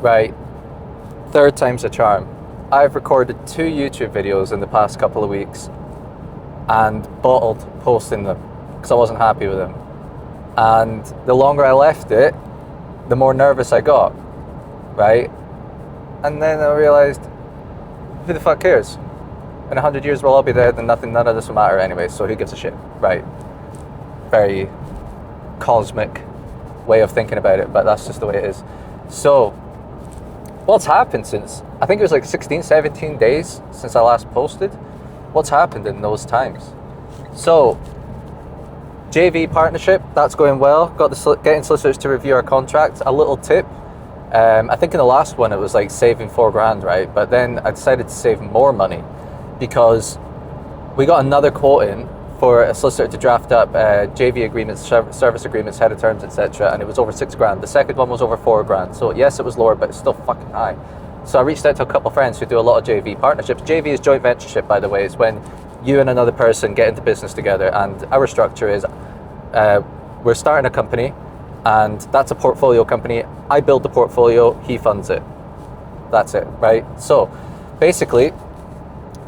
right? Third time's a charm. I've recorded 2 YouTube videos in the past couple of weeks and bottled posting them because I wasn't happy with them. And the longer I left it, the more nervous I got, right? And then I realized, who the fuck cares? In 100 years we'll all be dead and none of this will matter anyway, so who gives a shit, right? Very cosmic way of thinking about it, but that's just the way it is. So, what's happened since, I think it was like 16, 17 days since I last posted. What's happened in those times? So, JV partnership, that's going well. Got getting solicitors to review our contract. A little tip, I think in the last one it was like saving $4,000, right? But then I decided to save more money because we got another quote in for a solicitor to draft up JV agreements, service agreements, head of terms, etc. And it was over $6,000. The second one was over $4,000. So yes, it was lower, but it's still fucking high. So I reached out to a couple of friends who do a lot of JV partnerships. JV is joint ventureship, by the way. It's when you and another person get into business together. And our structure is we're starting a company, and that's a portfolio company. I build the portfolio, he funds it. That's it, right? So basically,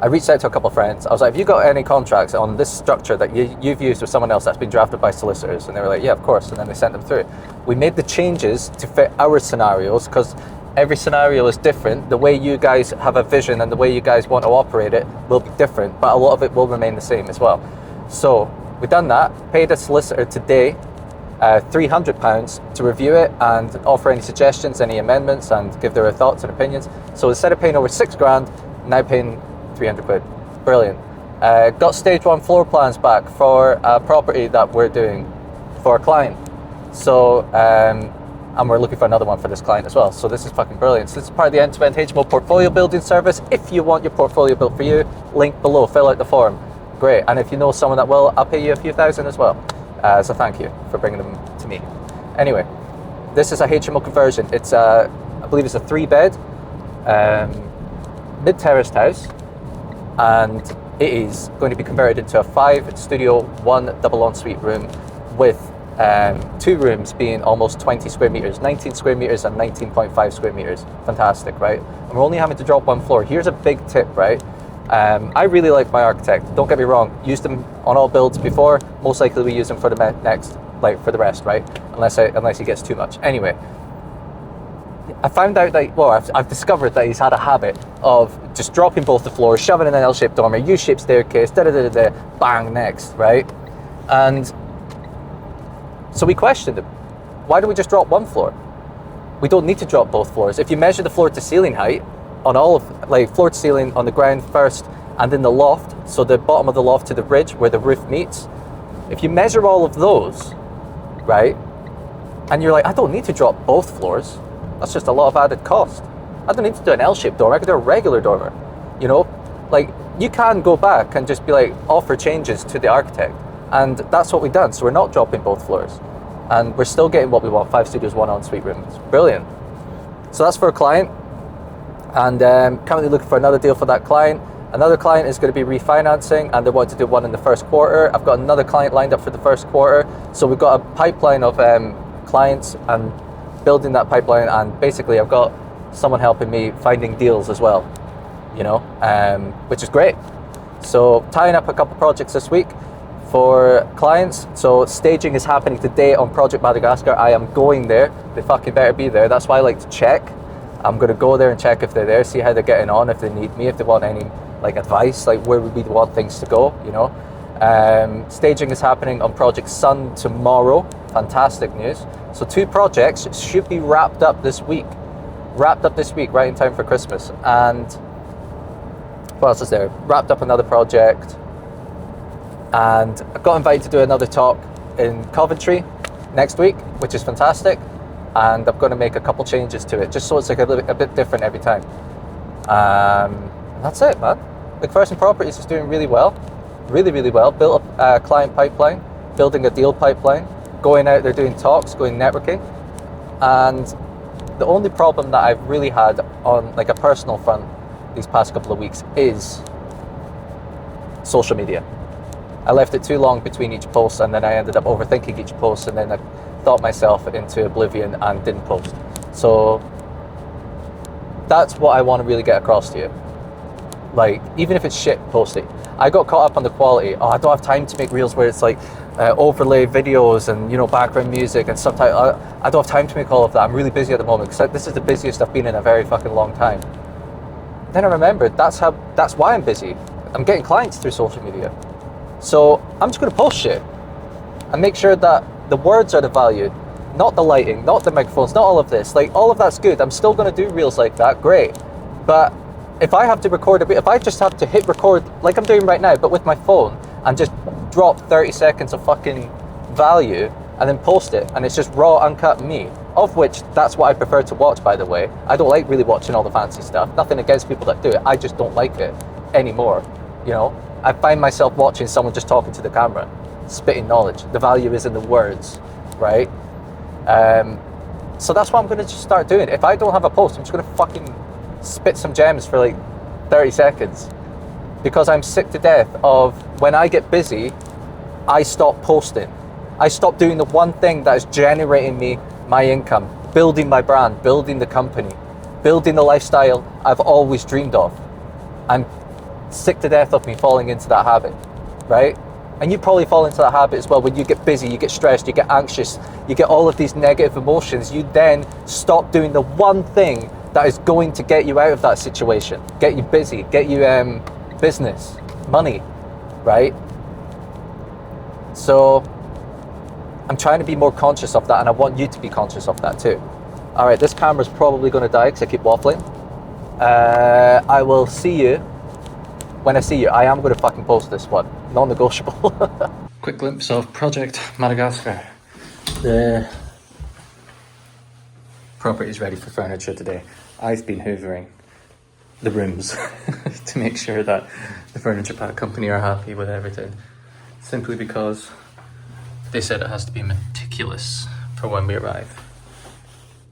I reached out to a couple of friends. I was like, have you got any contracts on this structure that you've used with someone else that's been drafted by solicitors? And they were like, yeah, of course. And then they sent them through. We made the changes to fit our scenarios because every scenario is different. The way you guys have a vision and the way you guys want to operate it will be different, but a lot of it will remain the same as well. So we've done that, paid a solicitor today £300 to review it and offer any suggestions, any amendments, and give their thoughts and opinions. So instead of paying over $6,000, now paying 300 quid. Brilliant. Got stage 1 floor plans back for a property that we're doing for a client. So, and we're looking for another one for this client as well. So this is fucking brilliant. So this is part of the end-to-end HMO portfolio building service. If you want your portfolio built for you, link below, fill out the form. Great. And if you know someone that will, I'll pay you a few thousand as well. So thank you for bringing them to me. Anyway, this is a HMO conversion. It's I believe it's a 3-bed, mid-terraced house. And it is going to be converted into a 5-studio, 1 double ensuite room with 2 rooms being almost 20 square meters, 19 square meters and 19.5 square meters. Fantastic, right? And we're only having to drop 1 floor. Here's a big tip, right? I really like my architect. Don't get me wrong. Used him on all builds before. Most likely we use him for the next, like for the rest, right? Unless he gets too much. Anyway, I found out that, well, I've discovered that he's had a habit of just dropping both the floors, shoving in an L-shaped dormer, U-shaped staircase, bang, next, right? And so we questioned him. Why don't we just drop 1 floor? We don't need to drop both floors. If you measure the floor to ceiling height on all of, like floor to ceiling on the ground first and then the loft, so the bottom of the loft to the ridge where the roof meets, if you measure all of those, right, and you're like, I don't need to drop both floors, that's just a lot of added cost. I don't need to do an L-shaped dormer, I could do a regular dormer, you know? Like, you can go back and just be like, offer changes to the architect. And that's what we've done, so we're not dropping both floors. And we're still getting what we want, 5 studios, 1 ensuite room. It's brilliant. So that's for a client. And currently looking for another deal for that client. Another client is going to be refinancing and they want to do one in the first quarter. I've got another client lined up for the first quarter. So we've got a pipeline of clients and building that pipeline, and basically I've got someone helping me finding deals as well, you know, which is great. So tying up a couple projects this week for clients. So staging is happening today on Project Madagascar. I am going there. They fucking better be there. That's why I like to check. I'm going to go there and check if they're there, see how they're getting on, if they need me, if they want any like advice, like where would we want things to go, you know. Staging is happening on Project Sun tomorrow. Fantastic news. So 2 projects should be wrapped up this week. Right in time for Christmas. And what else is there? Wrapped up another project. And I got invited to do another talk in Coventry next week, which is fantastic. And I'm going to make a couple changes to it, just so it's like a bit different every time. That's it, man. McPherson Properties is doing really well. Really well. Built up a client pipeline, building a deal pipeline, going out there doing talks, going networking. And the only problem that I've really had on like a personal front these past couple of weeks is social media. I left it too long between each post, and then I ended up overthinking each post, and then I thought myself into oblivion and didn't post. So That's what I want to really get across to you. Like, even if it's shit, post it. I got caught up on the quality. Oh, I don't have time to make reels where it's like overlay videos and, you know, background music and subtitles. I don't have time to make all of that. I'm really busy at the moment because this is the busiest I've been in a very fucking long time. Then I remembered that's why I'm busy. I'm getting clients through social media. So I'm just going to post shit and make sure that the words are the value, not the lighting, not the microphones, not all of this. Like, all of that's good. I'm still going to do reels like that, great. But if I have to record a bit, if I just have to hit record like I'm doing right now, but with my phone, and just drop 30 seconds of fucking value and then post it, and it's just raw, uncut me, of which that's what I prefer to watch, by the way. I don't like really watching all the fancy stuff. Nothing against people that do it. I just don't like it anymore. You know, I find myself watching someone just talking to the camera, spitting knowledge. The value is in the words, right? So that's what I'm going to just start doing. If I don't have a post, I'm just going to fucking spit some gems for like 30 seconds, because I'm sick to death of when I get busy, I stop posting. I stop doing the one thing that is generating me my income, building my brand, building the company, building the lifestyle I've always dreamed of. I'm sick to death of me falling into that habit, right? And you probably fall into that habit as well. When you get busy, you get stressed, you get anxious, you get all of these negative emotions, you then stop doing the one thing that is going to get you out of that situation, get you busy, get you business, money, right? So I'm trying to be more conscious of that, and I want you to be conscious of that too. All right, this camera's probably going to die because I keep waffling. I will see you when I see you. I am going to fucking post this one, non-negotiable. Quick glimpse of Project Madagascar. The property is ready for furniture today. I've been hoovering the rooms to make sure that the furniture pack company are happy with everything, simply because they said it has to be meticulous for when we arrive.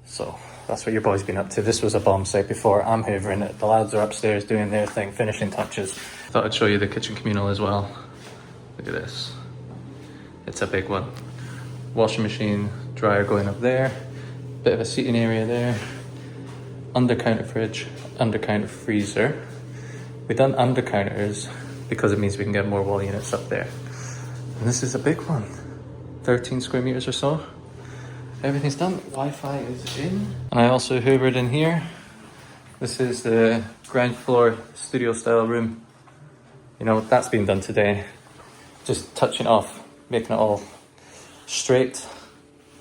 So that's what your boy's been up to. This was a bomb site before. I'm hoovering it. The lads are upstairs doing their thing, finishing touches. Thought I'd show you the kitchen communal as well. Look at this. It's a big one. Washing machine, dryer going up there. Bit of a seating area there. Under counter fridge, under counter freezer. We've done under counters because it means we can get more wall units up there. And this is a big one. 13 square meters or so. Everything's done. Wi-Fi is in. And I also hoovered in here. This is the ground floor studio style room. You know, that's been done today. Just touching off, making it all straight.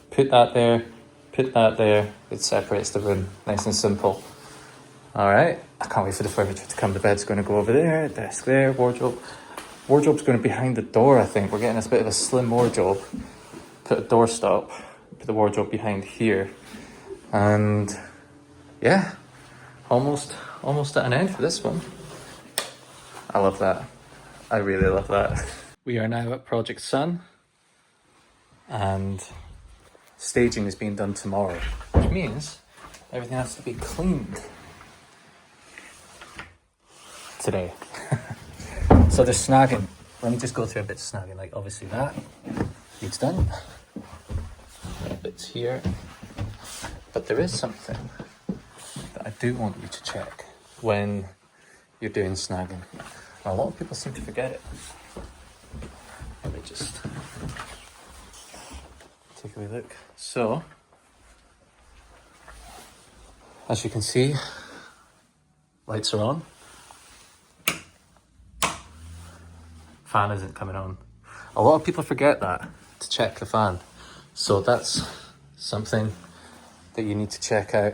Put that there, put that there. It separates the room, nice and simple. All right, I can't wait for the furniture to come. The bed's going to go over there, desk there, wardrobe. Wardrobe's going to be behind the door, I think. We're getting a bit of a slim wardrobe. Put a doorstop, put the wardrobe behind here. And yeah, almost at an end for this one. I love that. I really love that. We are now at Project Sun, and staging is being done tomorrow, which means everything has to be cleaned today. So there's snagging. Let me just go through a bit of snagging. Like, obviously that needs done. Bits here. But there is something that I do want you to check when you're doing snagging. A lot of people seem to forget it. Let me just take a wee look. So, as you can see, lights are on. Fan isn't coming on. A lot of people forget that, to check the fan. So that's something that you need to check out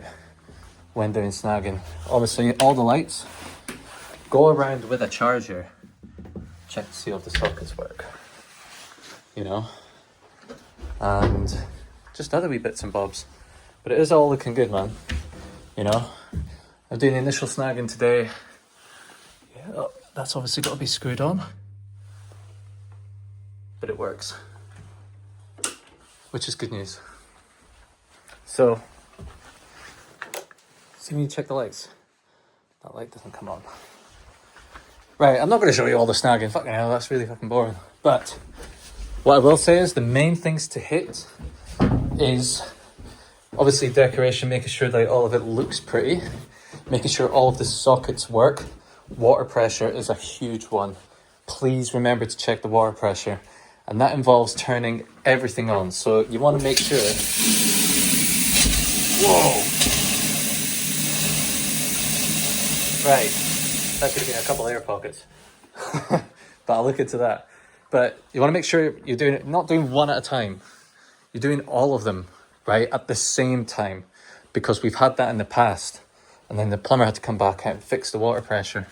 when doing snagging. Obviously, all the lights go around with a charger. Check to see if the sockets work. You know? And just other wee bits and bobs. But it is all looking good, man. You know? I'm doing the initial snagging today. Yeah, that's obviously got to be screwed on. But it works. Which is good news. So, see when you check the lights. That light doesn't come on. Right, I'm not going to show you all the snagging. Fucking hell, that's really fucking boring. But what I will say is the main things to hit is obviously decoration, making sure that all of it looks pretty. making sure all of the sockets work. Water pressure is a huge one. Please remember to check the water pressure. And that involves turning everything on. So you want to make sure... Whoa! Right, that could have been a couple air pockets. But I'll look into that. But you want to make sure you're doing it, not doing one at a time. You're doing all of them, right, at the same time. Because we've had that in the past. And then the plumber had to come back out and fix the water pressure.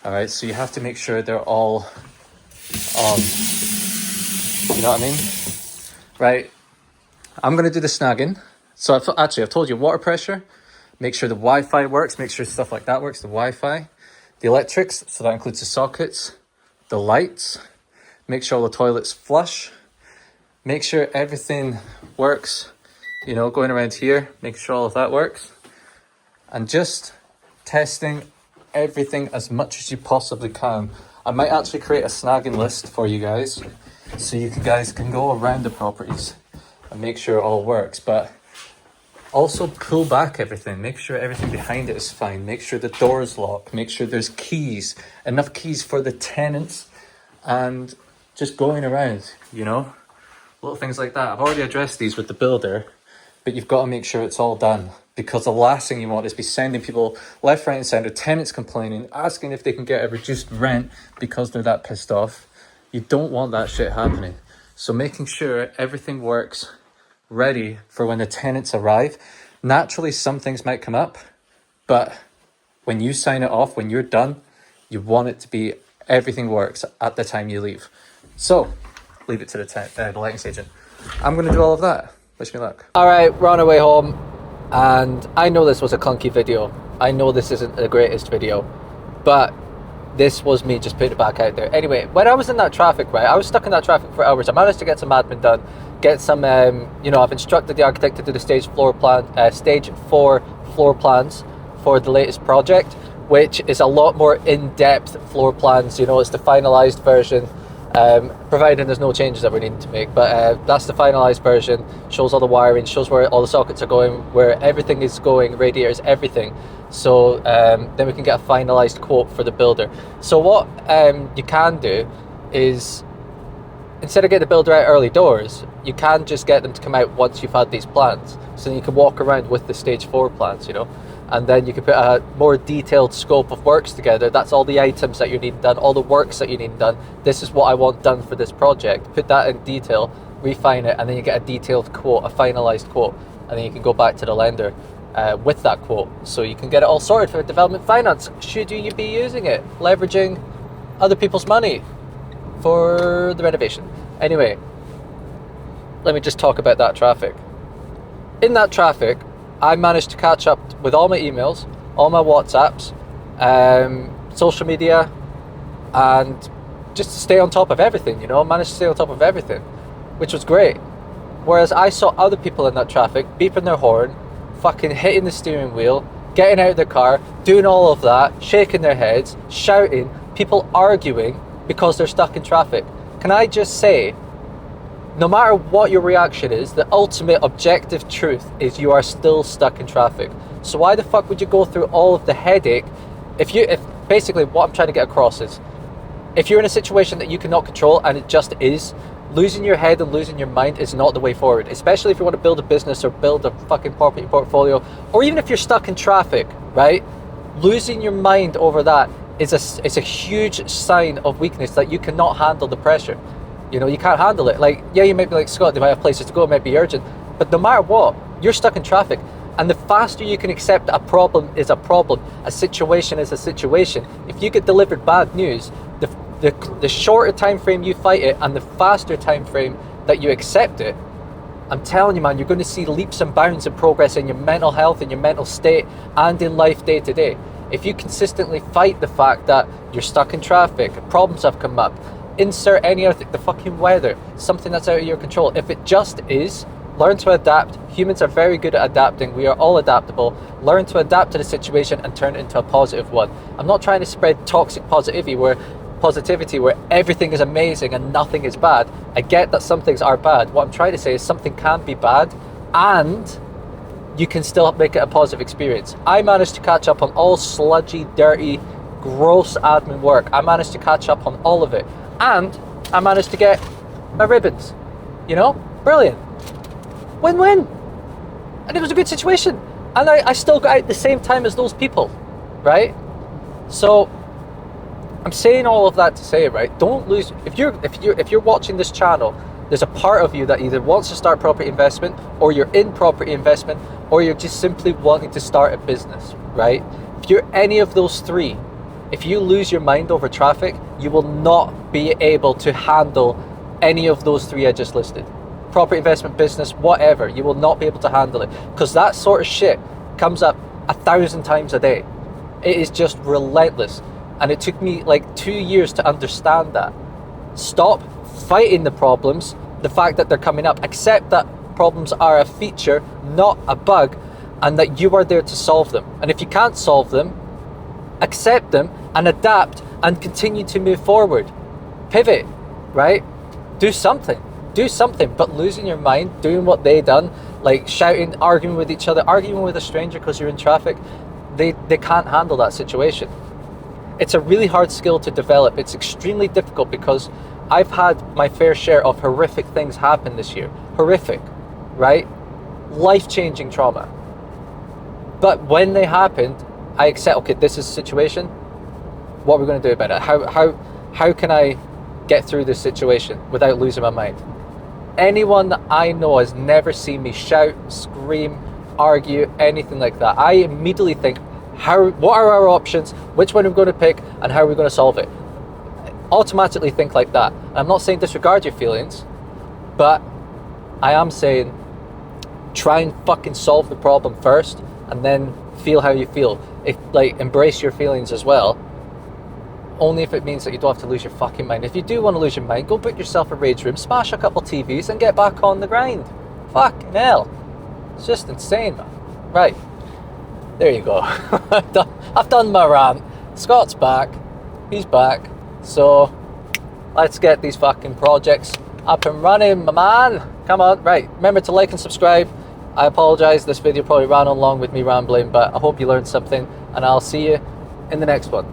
All right, so you have to make sure they're all on. You know what I mean? Right, I'm going to do the snagging. So I've told you water pressure. Make sure the Wi-Fi works. Make sure stuff like that works, the Wi-Fi. The electrics, so that includes the sockets. The lights. Make sure all the toilets flush. Make sure everything works. You know, going around here, make sure all of that works. And just testing everything as much as you possibly can. I might actually create a snagging list for you guys, so you guys can go around the properties and make sure it all works. But also pull back everything. Make sure everything behind it is fine. Make sure the door's locked. Make sure there's keys, enough keys for the tenants, and just going around, you know, little things like that. I've already addressed these with the builder, but you've got to make sure it's all done, because the last thing you want is be sending people left, right and centre, tenants complaining, asking if they can get a reduced rent because they're that pissed off. You don't want that shit happening. So making sure everything works ready for when the tenants arrive. Naturally, some things might come up, but when you sign it off, when you're done, you want it to be everything works at the time you leave. So leave it to the lettings agent. I'm going to do all of that. Wish me luck. All right, we're on our way home, and I know this was a clunky video. I know this isn't the greatest video, but this was me just putting it back out there. Anyway, when I was in that traffic, right, I was stuck in that traffic for hours. I managed to get some admin done, get some, you know, I've instructed the architect to do the stage 4 floor plans for the latest project, which is a lot more in-depth floor plans. You know, it's the finalized version. Providing there's no changes that we need to make, but that's the finalized version. Shows all the wiring, shows where all the sockets are going, where everything is going, radiators, everything. So then we can get a finalized quote for the builder. So what you can do is, instead of getting the builder out early doors, you can just get them to come out once you've had these plans. So then you can walk around with the stage 4 plans, you know. And then you can put a more detailed scope of works together. That's all the items that you need done, all the works that you need done. This is what I want done for this project. Put that in detail, refine it, and then you get a detailed quote, a finalized quote. And then you can go back to the lender with that quote. So you can get it all sorted for development finance. Should you be using it? Leveraging other people's money for the renovation. Anyway, let me just talk about that traffic. In that traffic, I managed to catch up with all my emails, all my WhatsApps, social media, and just to stay on top of everything, you know, I managed to stay on top of everything, which was great. Whereas I saw other people in that traffic beeping their horn, fucking hitting the steering wheel, getting out of their car, doing all of that, shaking their heads, shouting, people arguing because they're stuck in traffic. Can I just say, no matter what your reaction is, the ultimate objective truth is you are still stuck in traffic. So why the fuck would you go through all of the headache if basically what I'm trying to get across is, if you're in a situation that you cannot control and it just is, losing your head and losing your mind is not the way forward, especially if you want to build a business or build a fucking property portfolio, or even if you're stuck in traffic, right? Losing your mind over that is a huge sign of weakness, that you cannot handle the pressure. You know, you can't handle it. Like, yeah, you might be like, Scott, they might have places to go, it might be urgent. But no matter what, you're stuck in traffic. And the faster you can accept a problem is a problem, a situation is a situation. If you get delivered bad news, the shorter time frame you fight it and the faster time frame that you accept it, I'm telling you, man, you're going to see leaps and bounds in progress in your mental health, in your mental state, and in life day to day. If you consistently fight the fact that you're stuck in traffic, problems have come up, insert any other thing, the fucking weather, something that's out of your control. If it just is, learn to adapt. Humans are very good at adapting. We are all adaptable. Learn to adapt to the situation and turn it into a positive one. I'm not trying to spread toxic positivity where everything is amazing and nothing is bad. I get that some things are bad. What I'm trying to say is something can be bad and you can still make it a positive experience. I managed to catch up on all sludgy, dirty, gross admin work. I managed to catch up on all of it. And I managed to get my ribbons. You know? Brilliant. Win-win. And it was a good situation. And I still got out the same time as those people, right? So I'm saying all of that to say, right? Don't lose. If you're watching this channel, there's a part of you that either wants to start property investment, or you're in property investment, or you're just simply wanting to start a business, right? If you're any of those three, if you lose your mind over traffic, you will not be able to handle any of those three I just listed. Property investment, business, whatever, you will not be able to handle it, because that sort of shit comes up 1,000 times a day. It is just relentless. And it took me like 2 years to understand that. Stop fighting the problems, the fact that they're coming up. Accept that problems are a feature, not a bug, and that you are there to solve them. And if you can't solve them, accept them and adapt and continue to move forward. Pivot, right? Do something, but losing your mind, doing what they done, like shouting, arguing with each other, arguing with a stranger because you're in traffic, they can't handle that situation. It's a really hard skill to develop. It's extremely difficult because I've had my fair share of horrific things happen this year. Horrific, right? Life-changing trauma. But when they happened, I accept, okay, this is the situation. What are we going to do about it? How can I get through this situation without losing my mind? Anyone that I know has never seen me shout, scream, argue, anything like that. I immediately think, what are our options? Which one are we going to pick? And how are we going to solve it? Automatically think like that. I'm not saying disregard your feelings, but I am saying try and fucking solve the problem first, and then feel how you feel. Embrace your feelings as well. Only if it means that you don't have to lose your fucking mind. If you do want to lose your mind, go book yourself a rage room, smash a couple TVs, and get back on the grind. Fucking hell. It's just insane, man. Right. There you go. I've done my rant. Scott's back. He's back. So let's get these fucking projects up and running, my man. Come on. Right. Remember to like and subscribe. I apologize. This video probably ran on long with me rambling, but I hope you learned something, and I'll see you in the next one.